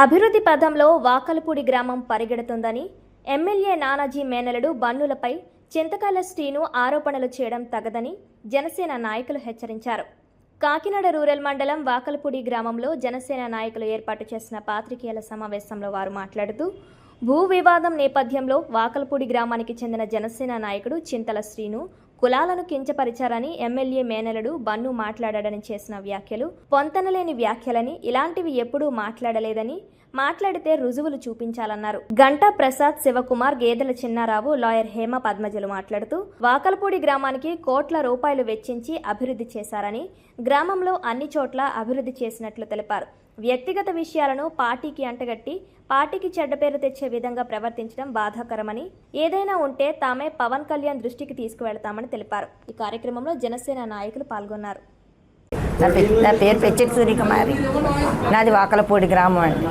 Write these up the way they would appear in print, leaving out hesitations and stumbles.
అభివృద్ధి పథంలో వాకలపూడి గ్రామం పరిగెడుతుందని ఎమ్మెల్యే నానాజీ మేనలుడు బన్నులపై చింతకాయల శ్రీను ఆరోపణలు చేయడం తగదని జనసేన నాయకులు హెచ్చరించారు. కాకినాడ రూరల్ మండలం వాకలపూడి గ్రామంలో జనసేన నాయకులు ఏర్పాటు చేసిన పాత్రికేయుల సమావేశంలో వారు మాట్లాడుతూ భూ వివాదం నేపథ్యంలో వాకలపూడి గ్రామానికి చెందిన జనసేన నాయకుడు చింతల శ్రీను కులాలను కించపరిచారని ఎమ్మెల్యే మేనలుడు బన్ను మాట్లాడాడని చేసిన వ్యాఖ్యలు పొంతనలేని వ్యాఖ్యలని, ఇలాంటివి ఎప్పుడూ మాట్లాడలేదని, మాట్లాడితే రుజువులు చూపించాలన్నారు. గంటా ప్రసాద్, శివకుమార్, గేదెల చిన్నారావు, లాయర్ హేమ పద్మజలు మాట్లాడుతూ వాకలపూడి గ్రామానికి కోట్ల రూపాయలు వెచ్చించి అభివృద్ధి చేశారని, గ్రామంలో అన్ని చోట్ల అభివృద్ధి చేసినట్లు తెలిపారు. వ్యక్తిగత విషయాలను పార్టీకి అంటగట్టి పార్టీకి చెడ్డ పేరు తెచ్చే విధంగా ప్రవర్తించడం బాధాకరమని, ఏదైనా ఉంటే తామే పవన్ కళ్యాణ్ దృష్టికి తీసుకువెళతామని తెలిపారు. ఈ కార్యక్రమంలో జనసేన నాయకులు పాల్గొన్నారు. నా పేరు పెచ్చెటి సూర్యకుమారి. నాది వాకలపూడి గ్రామం అండి.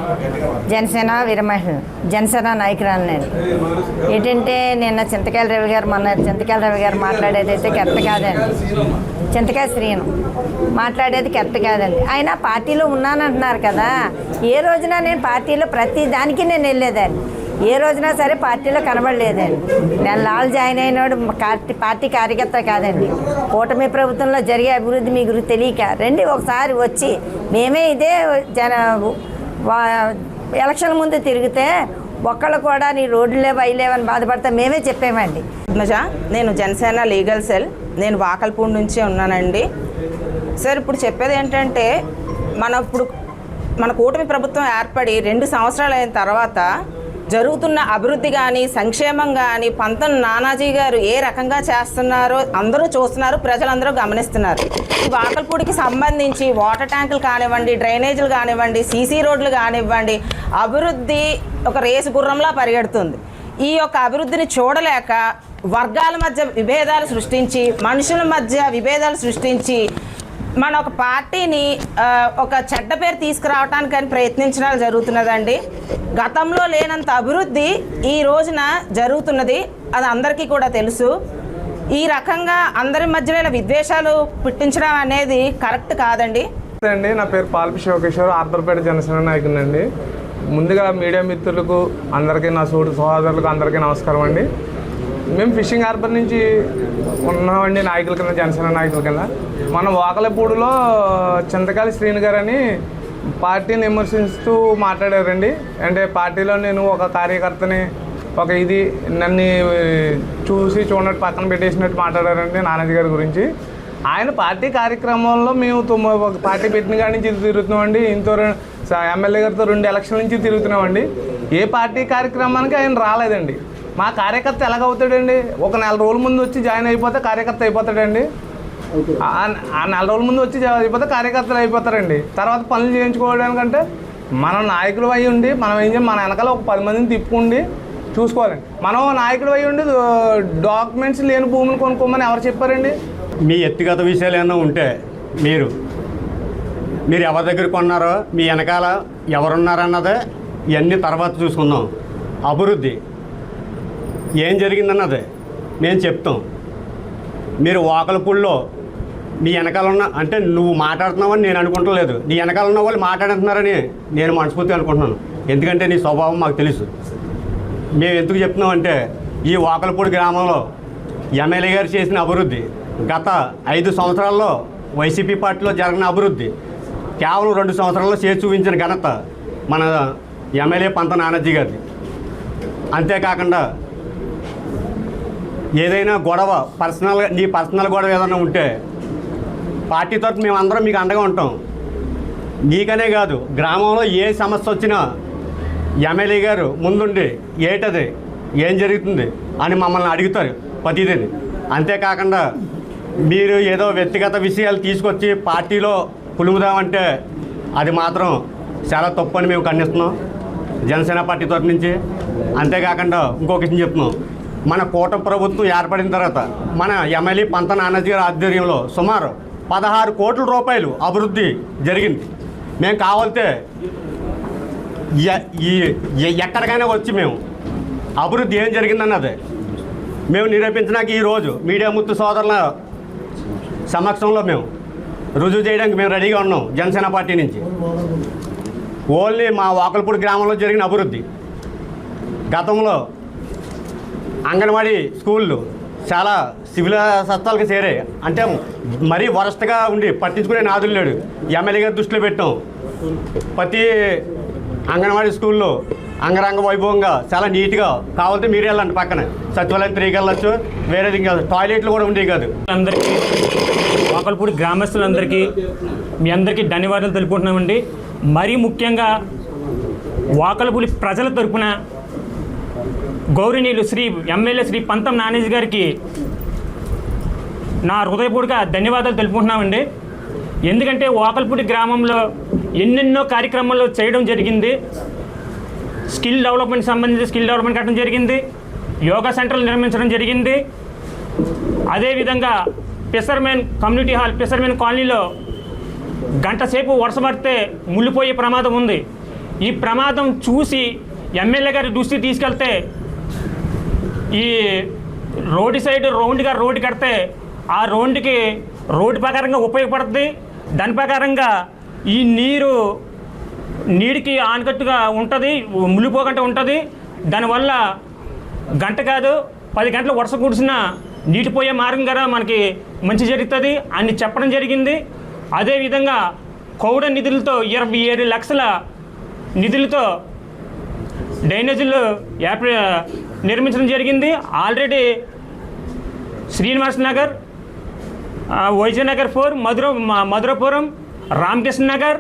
జనసేన నాయకురాలు నేను. ఏంటంటే నిన్న చింతకాయల రవి గారు మాట్లాడేదైతే కరెక్ట్ కాదండి. చింతకాయ శ్రీను మాట్లాడేది కరెక్ట్ కాదండి. ఆయన పార్టీలో ఉన్నానంటున్నారు కదా, ఏ రోజున నేను పార్టీలో ప్రతి దానికి నేను వెళ్ళేదాన్ని, ఏ రోజున సరే పార్టీలో కనబడలేదండి. నేను లాల్ జాయిన్ అయినాడు పార్టీ కార్యకర్త కాదండి. కూటమి ప్రభుత్వంలో జరిగే అభివృద్ధి మీ గురించి తెలియక రండి ఒకసారి వచ్చి, మేమే ఇదే ఎలక్షన్ ముందు తిరిగితే ఒక్కళ్ళు కూడా నీ రోడ్లే వైలేవని బాధపడితే మేమే చెప్పామండి. నేను జనసేన లీగల్ సెల్, నేను వాకలపూడి నుంచే ఉన్నానండి. సార్, ఇప్పుడు చెప్పేది ఏంటంటే మన కూటమి ప్రభుత్వం ఏర్పడి 2 సంవత్సరాలు అయిన తర్వాత జరుగుతున్న అభివృద్ధి కానీ సంక్షేమం కానీ పంతం నానాజీ గారు ఏ రకంగా చేస్తున్నారో అందరూ చూస్తున్నారు, ప్రజలందరూ గమనిస్తున్నారు. ఈ వాకలపూడికి సంబంధించి వాటర్ ట్యాంకులు కానివ్వండి, డ్రైనేజీలు కానివ్వండి, సీసీ రోడ్లు కానివ్వండి, అభివృద్ధి ఒక రేసు గుర్రంలా పరిగెడుతుంది. ఈ యొక్క అభివృద్ధిని చూడలేక వర్గాల మధ్య విభేదాలు సృష్టించి, మనుషుల మధ్య విభేదాలు సృష్టించి మన ఒక పార్టీని ఒక చెడ్డ పేరు తీసుకురావటానికి ప్రయత్నించడం జరుగుతున్నదండి. గతంలో లేనంత అభివృద్ధి ఈ రోజున జరుగుతున్నది, అది అందరికీ కూడా తెలుసు. ఈ రకంగా అందరి మధ్యలో విద్వేషాలు పుట్టించడం అనేది కరెక్ట్ కాదండి. నా పేరు పాల్పి శివకిషోర్, ఆర్పర్పేట జనసేన నాయకునండి. ముందుగా మీడియా మిత్రులకు అందరికీ, నా సోదరులకు అందరికీ నమస్కారం అండి. మేము ఫిషింగ్ హార్బర్ నుంచి ఉన్నామండి, నాయకుల కింద, జనసేన నాయకుల కింద. మన వాకలపూడిలో చింతకాయల శ్రీను గారు అని పార్టీని విమర్శిస్తూ మాట్లాడారండి. అంటే పార్టీలో నేను ఒక కార్యకర్తని, నన్ను చూడనట్టు పక్కన పెట్టేసినట్టు మాట్లాడారండి నానాజీ గారి గురించి. ఆయన పార్టీ కార్యక్రమంలో మేము ఒక పార్టీ పెట్టిన కాడి నుంచి తిరుగుతున్నామండి. ఇంతో ఎమ్మెల్యే గారితో 2 ఎలక్షన్ల నుంచి తిరుగుతున్నామండి. ఏ పార్టీ కార్యక్రమానికి ఆయన రాలేదండి. మా కార్యకర్త ఎలాగవుతాడండి? ఒక 4 రోజుల ముందు వచ్చి జాయిన్ అయిపోతే కార్యకర్త అయిపోతాడండి. ఆ 4 రోజుల ముందు వచ్చి అయిపోతే కార్యకర్తలు అయిపోతారండి. తర్వాత పనులు చేయించుకోవడానికంటే మనం నాయకులు అయ్యి ఉండి మనం ఏం చేయాలి, మన వెనకాల ఒక 10 మందిని తిప్పుకుండి చూసుకోవాలండి. మనం నాయకులు అయ్యి ఉండి డాక్యుమెంట్స్ లేని భూమిని కొనుక్కోమని ఎవరు చెప్పారండి? మీ వ్యక్తిగత విషయాలు ఏమైనా ఉంటే మీరు ఎవరి దగ్గర కొన్నారో, మీ వెనకాల ఎవరున్నారన్నదే ఇవన్నీ తర్వాత చూసుకుందాం. అభివృద్ధి ఏం జరిగిందన్నదే మేము చెప్తాం. మీరు వాకలపూడిలో మీ వెనకాల ఉన్న, అంటే నువ్వు మాట్లాడుతున్నావని నేను అనుకుంటలేదు, నీ వెనకాల ఉన్న వాళ్ళు మాట్లాడుతున్నారని నేను మనస్ఫూర్తిగా అనుకుంటున్నాను. ఎందుకంటే నీ స్వభావం మాకు తెలుసు. మేము ఎందుకు చెప్తున్నామంటే ఈ వాకలపూడి గ్రామంలో ఎమ్మెల్యే గారు చేసిన అభివృద్ధి, గత 5 సంవత్సరాల్లో వైసీపీ పార్టీలో జరిగిన అభివృద్ధి కేవలం 2 సంవత్సరాల్లో చేసి చూపించిన ఘనత మన ఎమ్మెల్యే పంత నానాజీ గారిది. అంతేకాకుండా ఏదైనా గొడవ నీ పర్సనల్ గొడవ ఏదైనా ఉంటే పార్టీ తరఫున మేమందరం మీకు అండగా ఉంటాం. నీకనే కాదు, గ్రామంలో ఏ సమస్య వచ్చినా ఎమ్మెల్యే గారు ముందుండి ఏటది ఏం జరుగుతుంది అని మమ్మల్ని అడుగుతారు ప్రతిదీ. అంతేకాకుండా మీరు ఏదో వ్యక్తిగత విషయాలు తీసుకొచ్చి పార్టీలో పులుముదామంటే అది మాత్రం చాలా తప్పు అని మేము ఖండిస్తున్నాం జనసేన పార్టీ తరఫు నుంచి. అంతేకాకుండా ఇంకొక విషయం చెప్తున్నాం, మన కూటమి ప్రభుత్వం ఏర్పడిన తర్వాత మన ఎమ్మెల్యే పంత నానాజీ గారి ఆధ్వర్యంలో సుమారు 16 కోట్ల రూపాయలు అభివృద్ధి జరిగింది. మేము కావాలితే ఎక్కడికైనా వచ్చి మేము అభివృద్ధి ఏం జరిగిందన్నది మేము నిరూపించడానికి ఈరోజు మీడియా ముత్తు సోదరుల సమక్షంలో మేము రుజువు చేయడానికి మేము రెడీగా ఉన్నాం జనసేన పార్టీ నుంచి. ఓన్లీ మా వాకల్పూడి గ్రామంలో జరిగిన అభివృద్ధి. గతంలో అంగన్వాడీ స్కూళ్ళు చాలా సివిల్ సత్తాలకు చేరాయి. అంటే మరీ వరస్ట్గా ఉండి పట్టించుకునే నాదులు లేడు. ఎమ్మెల్యే గారి దృష్టిలో పెట్టాం. ప్రతి అంగన్వాడీ స్కూల్లో అంగరంగ వైభవంగా చాలా నీట్గా కావాలంటే మీరే వెళ్ళండి, పక్కన సచివాలయం తిరిగి వెళ్ళచ్చు. వేరేది ఇంకా టాయిలెట్లు కూడా ఉండేవి కాదు. అందరికీ వాకల్పూడి గ్రామస్తులందరికీ మీ అందరికీ ధన్యవాదాలు తెలుపుకుంటున్నామండి. మరీ ముఖ్యంగా వాకల్పూడి ప్రజల తరపున గౌరవనీయులు శ్రీ ఎమ్మెల్యే శ్రీ పంతం నానేజీ గారికి నా హృదయపూర్వక ధన్యవాదాలు తెలుపుకుంటున్నామండి. ఎందుకంటే వాకల్పూడి గ్రామంలో ఎన్నెన్నో కార్యక్రమాలు చేయడం జరిగింది. స్కిల్ డెవలప్మెంట్ సంబంధించి స్కిల్ డెవలప్మెంట్ కట్టడం జరిగింది. యోగా సెంటర్లు నిర్మించడం జరిగింది. అదేవిధంగా ఫిషర్మెన్ కమ్యూనిటీ హాల్ ఫిషర్మెన్ కాలనీలో గంట సేపు వర్షం పడితే ముళ్ళిపోయే ప్రమాదం ఉంది. ఈ ప్రమాదం చూసి ఎమ్మెల్యే గారి దృష్టికి తీసుకెళ్తే ఈ రోడ్డు సైడ్ రౌండ్గా రోడ్డు కడితే ఆ రోడ్డుకి రోడ్డు ప్రకారంగా ఉపయోగపడుతుంది. దాని ప్రకారంగా ఈ నీటికి ఆనకట్టుగా ఉంటుంది, మునిగిపోకుండా ఉంటుంది. దానివల్ల గంట కాదు 10 గంటలు వర్షం కురిసిన నీటి పోయే మార్గం కదా మనకి మంచి జరుగుతుంది అని చెప్పడం జరిగింది. అదేవిధంగా కౌడ నిధులతో 27 లక్షల నిధులతో డ్రైనేజీలు నిర్మించడం జరిగింది. ఆల్రెడీ శ్రీనివాస్ నగర్, వైజనగర్ 4, మధురపురం, రామకృష్ణ నగర్,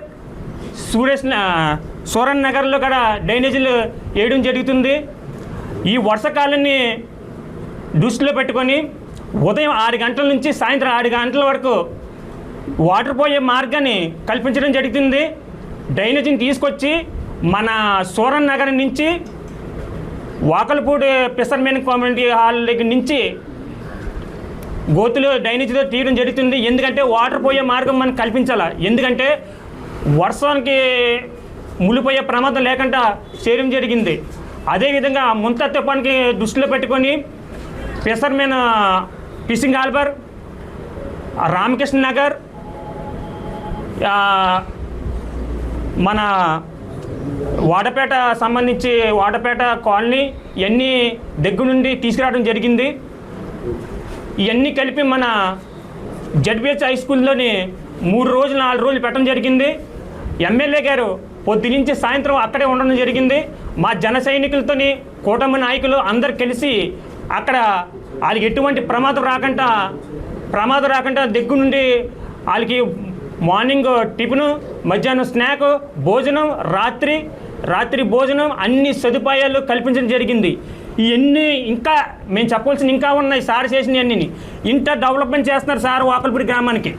సూరన్ నగర్లో కూడా డ్రైనేజీలు వేయడం జరుగుతుంది. ఈ వర్షకాలాన్ని దృష్టిలో పెట్టుకొని ఉదయం 6 గంటల నుంచి సాయంత్రం 6 గంటల వరకు వాటర్ పోయే మార్గాన్ని కల్పించడం జరుగుతుంది. డ్రైనేజీని తీసుకొచ్చి మన సూరన్ నగర్ నుంచి వాకల్పూడి ఫిషర్మెన్ కమ్యూనిటీ హాల్ దగ్గర నుంచి గోతులు డ్రైనేజీలో తీయడం జరుగుతుంది. ఎందుకంటే వాటర్ పోయే మార్గం మనం కల్పించాలి. ఎందుకంటే వర్షానికి మునిగిపోయే ప్రమాదం లేకుండా చేయడం జరిగింది. అదేవిధంగా ముంత తుఫానికి దృష్టిలో పెట్టుకొని fishermen fishing harbour, Ramakrishna Nagar, మన వాడపేట సంబంధించి వాడపేట కాలనీ ఇవన్నీ దగ్గర నుండి తీసుకురావడం జరిగింది. ఇవన్నీ కలిపి మన జడ్బిహెచ్ హై స్కూల్లోని 3 రోజులు 4 రోజులు పెట్టడం జరిగింది. ఎమ్మెల్యే గారు పొద్దు నుంచి సాయంత్రం అక్కడే ఉండడం జరిగింది. మా జన సైనికులతోని కూటమి నాయకులు అందరు కలిసి అక్కడ వాళ్ళకి ఎటువంటి ప్రమాదం రాకుండా దగ్గర నుండి వాళ్ళకి మార్నింగ్ టిఫిను, మధ్యాహ్నం స్నాక్, భోజనం, రాత్రి భోజనం అన్ని సదుపాయాలు కల్పించడం జరిగింది. ఇవన్నీ ఇంకా మేము చెప్పవలసిన ఇంకా ఉన్నాయి. సార్ చేసినవన్నీ ఇంత డెవలప్మెంట్ చేస్తున్నారు సార్ వాకల్పూడి గ్రామానికి.